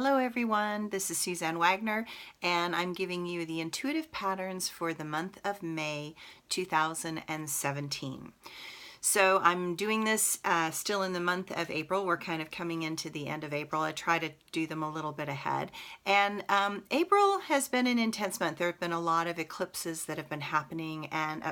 Hello everyone, this is Suzanne Wagner and I'm giving you the intuitive patterns for the month of May 2017. So I'm doing this still in the month of April. We're kind of coming into the end of April. I try to do them a little bit ahead. And April has been an intense month. There have been a lot of eclipses that have been happening and,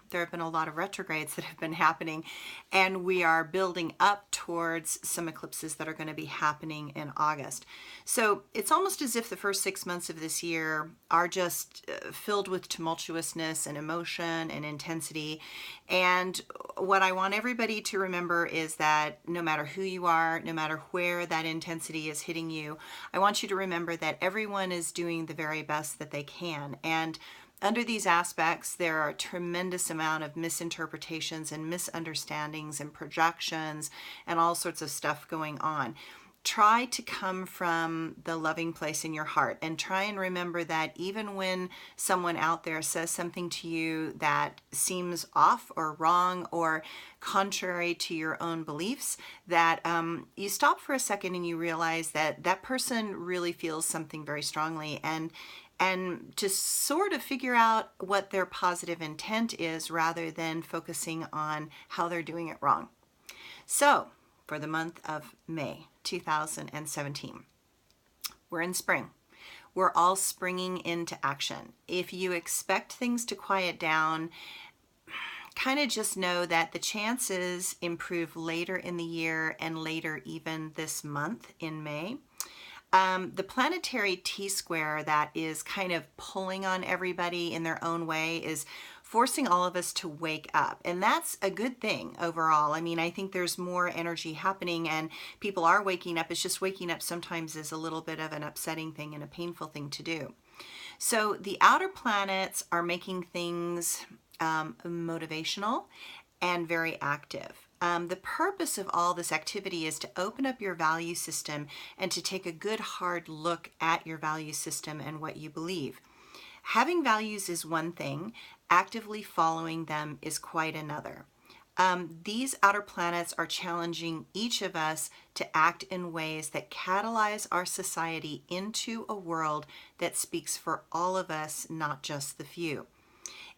there have been a lot of retrogrades that have been happening. And we are building up towards some eclipses that are going to be happening in August. So it's almost as if the first 6 months of this year are just filled with tumultuousness and emotion and intensity. And what I want everybody to remember is that no matter who you are, no matter where that intensity is hitting you, I want you to remember that everyone is doing the very best that they can. And under these aspects, there are a tremendous amount of misinterpretations and misunderstandings and projections and all sorts of stuff going on. Try to come from the loving place in your heart and try and remember that even when someone out there says something to you that seems off or wrong or contrary to your own beliefs, that you stop for a second and you realize that that person really feels something very strongly, and to sort of figure out what their positive intent is rather than focusing on how they're doing it wrong. So for the month of May 2017, we're in spring. We're all springing into action. If you expect things to quiet down, kind of just know that the chances improve later in the year and later even this month in May. The planetary T-square that is kind of pulling on everybody in their own way is forcing all of us to wake up. And that's a good thing overall. I mean, I think there's more energy happening and people are waking up. It's just waking up sometimes is a little bit of an upsetting thing and a painful thing to do. So the outer planets are making things motivational and very active. The purpose of all this activity is to open up your value system and to take a good hard look at your value system and what you believe. Having values is one thing, actively following them is quite another. These outer planets are challenging each of us to act in ways that catalyze our society into a world that speaks for all of us, not just the few.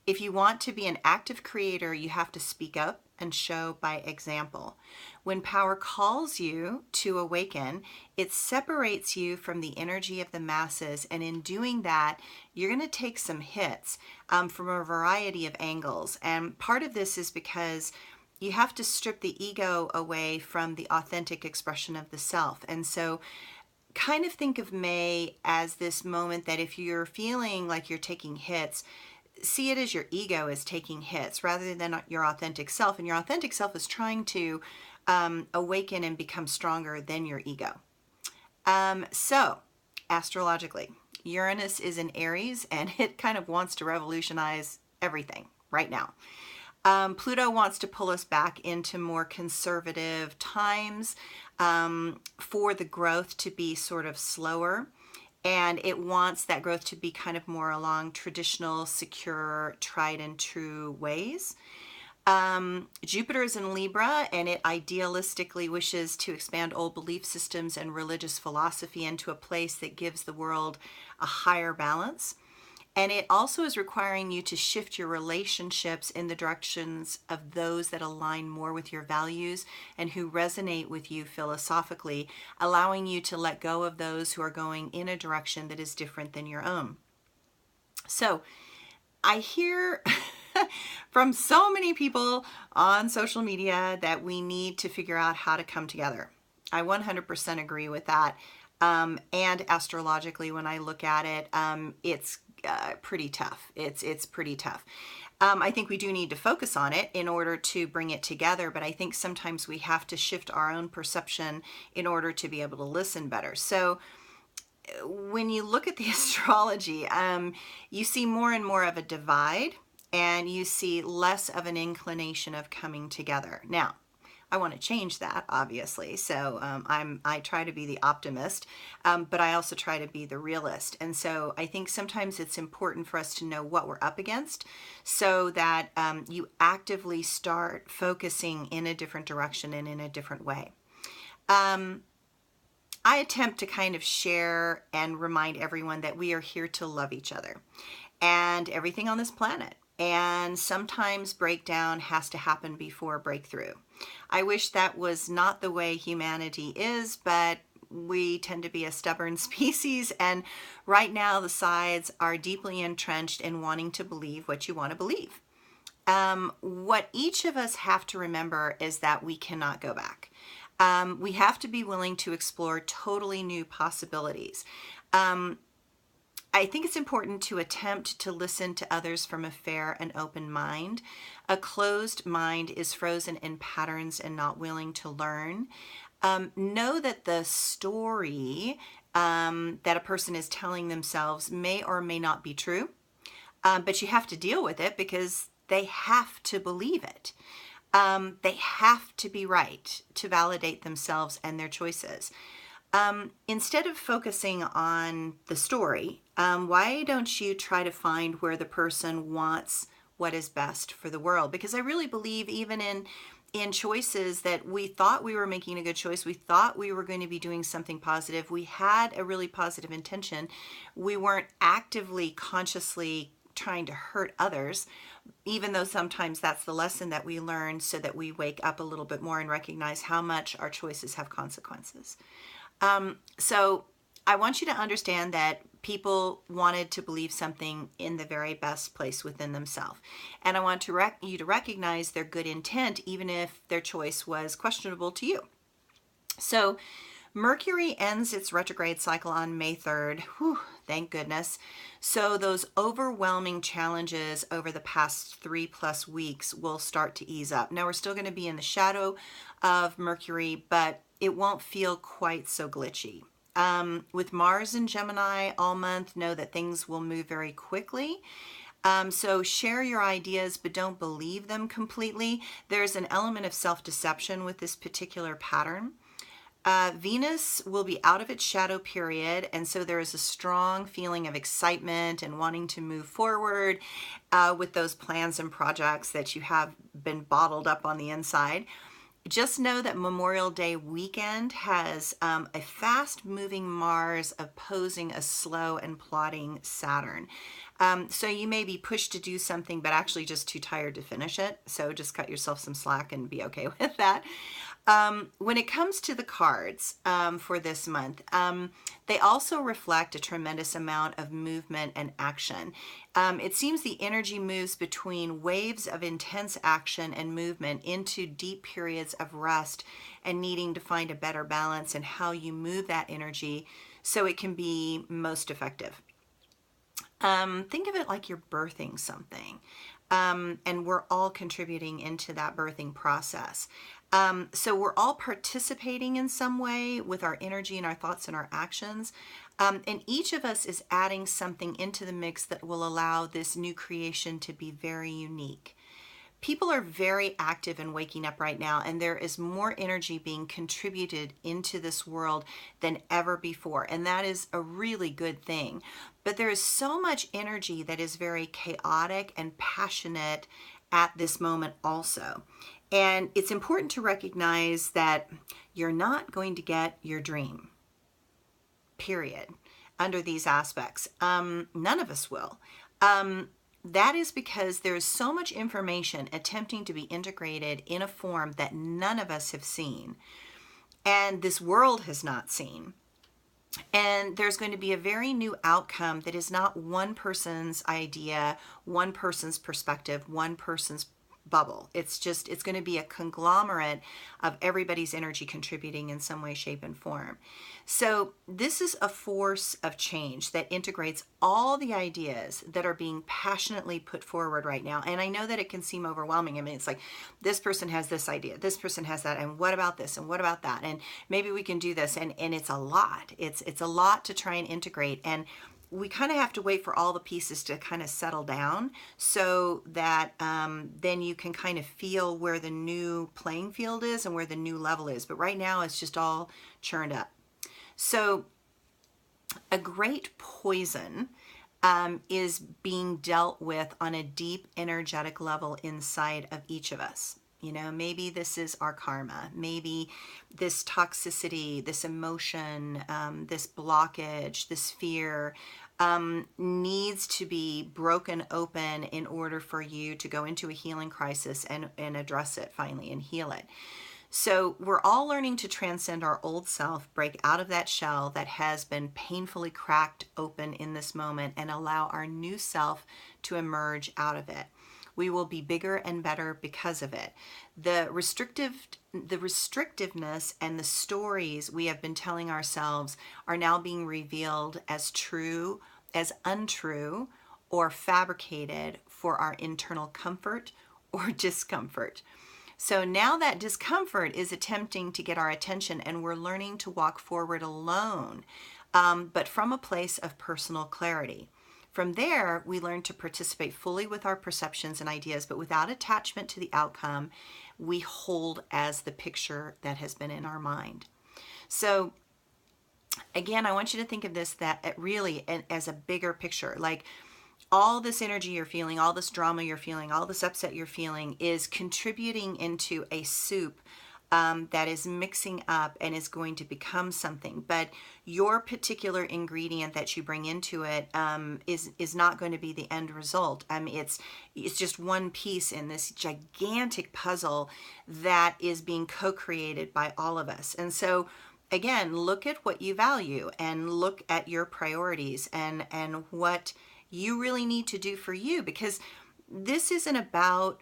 If you want to be an active creator, you have to speak up and show by example. When power calls you to awaken, it separates you from the energy of the masses, and in doing that, you're going to take some hits from a variety of angles. And part of this is because you have to strip the ego away from the authentic expression of the self. And so kind of think of May as this moment that if you're feeling like you're taking hits, see it as your ego is taking hits rather than your authentic self. And your authentic self is trying to awaken and become stronger than your ego. So astrologically, Uranus is in Aries and it kind of wants to revolutionize everything right now. Pluto wants to pull us back into more conservative times for the growth to be sort of slower. And it wants that growth to be kind of more along traditional, secure, tried and true ways. Jupiter is in Libra and it idealistically wishes to expand old belief systems and religious philosophy into a place that gives the world a higher balance. And it also is requiring you to shift your relationships in the directions of those that align more with your values and who resonate with you philosophically, allowing you to let go of those who are going in a direction that is different than your own. So I hear from so many people on social media that we need to figure out how to come together. I 100% agree with that. And astrologically, when I look at it, it's pretty tough. It's pretty tough. I think we do need to focus on it in order to bring it together, but I think sometimes we have to shift our own perception in order to be able to listen better. So when you look at the astrology, you see more and more of a divide and you see less of an inclination of coming together. Now, I want to change that, obviously. So I try to be the optimist, but I also try to be the realist. And so I think sometimes it's important for us to know what we're up against so that you actively start focusing in a different direction and in a different way. I attempt to kind of share and remind everyone that we are here to love each other and everything on this planet. And sometimes breakdown has to happen before breakthrough. I wish that was not the way humanity is, but we tend to be a stubborn species, and right now the sides are deeply entrenched in wanting to believe what you want to believe. What each of us have to remember is that we cannot go back. We have to be willing to explore totally new possibilities. I think it's important to attempt to listen to others from a fair and open mind. A closed mind is frozen in patterns and not willing to learn. Know that the story that a person is telling themselves may or may not be true, but you have to deal with it because they have to believe it. They have to be right to validate themselves and their choices. Instead of focusing on the story, why don't you try to find where the person wants what is best for the world? Because I really believe even in choices that we thought we were making a good choice, we thought we were going to be doing something positive, we had a really positive intention, we weren't actively, consciously trying to hurt others, even though sometimes that's the lesson that we learn so that we wake up a little bit more and recognize how much our choices have consequences. So I want you to understand that people wanted to believe something in the very best place within themselves. And I want you to recognize their good intent, even if their choice was questionable to you. So Mercury ends its retrograde cycle on May 3rd. Whew, thank goodness. So those overwhelming challenges over the past 3+ weeks will start to ease up. Now we're still going to be in the shadow of Mercury, but it won't feel quite so glitchy. With Mars in Gemini all month, know that things will move very quickly. So share your ideas, but don't believe them completely. There's an element of self-deception with this particular pattern. Venus will be out of its shadow period, and so there is a strong feeling of excitement and wanting to move forward with those plans and projects that you have been bottled up on the inside. Just know that Memorial Day weekend has a fast-moving Mars opposing a slow and plodding Saturn. So you may be pushed to do something, but actually just too tired to finish it. So just cut yourself some slack and be okay with that. When it comes to the cards for this month, they also reflect a tremendous amount of movement and action. It seems the energy moves between waves of intense action and movement into deep periods of rest and needing to find a better balance in how you move that energy so it can be most effective. Think of it like you're birthing something, and we're all contributing into that birthing process. So we're all participating in some way with our energy and our thoughts and our actions. And each of us is adding something into the mix that will allow this new creation to be very unique. People are very active and waking up right now, and there is more energy being contributed into this world than ever before. And that is a really good thing. But there is so much energy that is very chaotic and passionate at this moment also. And it's important to recognize that you're not going to get your dream, period, under these aspects. None of us will. That is because there is so much information attempting to be integrated in a form that none of us have seen, and this world has not seen. And there's going to be a very new outcome that is not one person's idea, one person's perspective, one person's bubble. It's going to be a conglomerate of everybody's energy contributing in some way, shape, and form. So this is a force of change that integrates all the ideas that are being passionately put forward right now. And I know that it can seem overwhelming. I mean, it's like, this person has this idea, this person has that, and what about this, and what about that? And maybe we can do this. And it's a lot. It's a lot to try and integrate. And we kind of have to wait for all the pieces to kind of settle down so that then you can kind of feel where the new playing field is and where the new level is. But right now it's just all churned up. So a great poison is being dealt with on a deep energetic level inside of each of us. You know, maybe this is our karma. Maybe this toxicity, this emotion, this blockage, this fear needs to be broken open in order for you to go into a healing crisis and address it finally and heal it. So we're all learning to transcend our old self, break out of that shell that has been painfully cracked open in this moment, and allow our new self to emerge out of it. We will be bigger and better because of it. The restrictiveness and the stories we have been telling ourselves are now being revealed as true, as untrue, or fabricated for our internal comfort or discomfort. So now that discomfort is attempting to get our attention, and we're learning to walk forward alone, but from a place of personal clarity. From there, we learn to participate fully with our perceptions and ideas, but without attachment to the outcome we hold as the picture that has been in our mind. So again, I want you to think of this that really as a bigger picture, like all this energy you're feeling, all this drama you're feeling, all this upset you're feeling is contributing into a soup that is mixing up and is going to become something. But your particular ingredient that you bring into it is not going to be the end result. It's just one piece in this gigantic puzzle that is being co-created by all of us. And so again, look at what you value and look at your priorities and what you really need to do for you, because this isn't about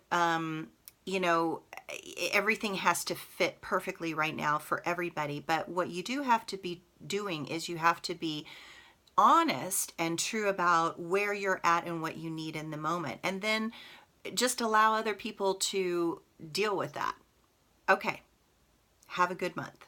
everything has to fit perfectly right now for everybody. But what you do have to be doing is you have to be honest and true about where you're at and what you need in the moment, and then just allow other people to deal with that. Okay, have a good month.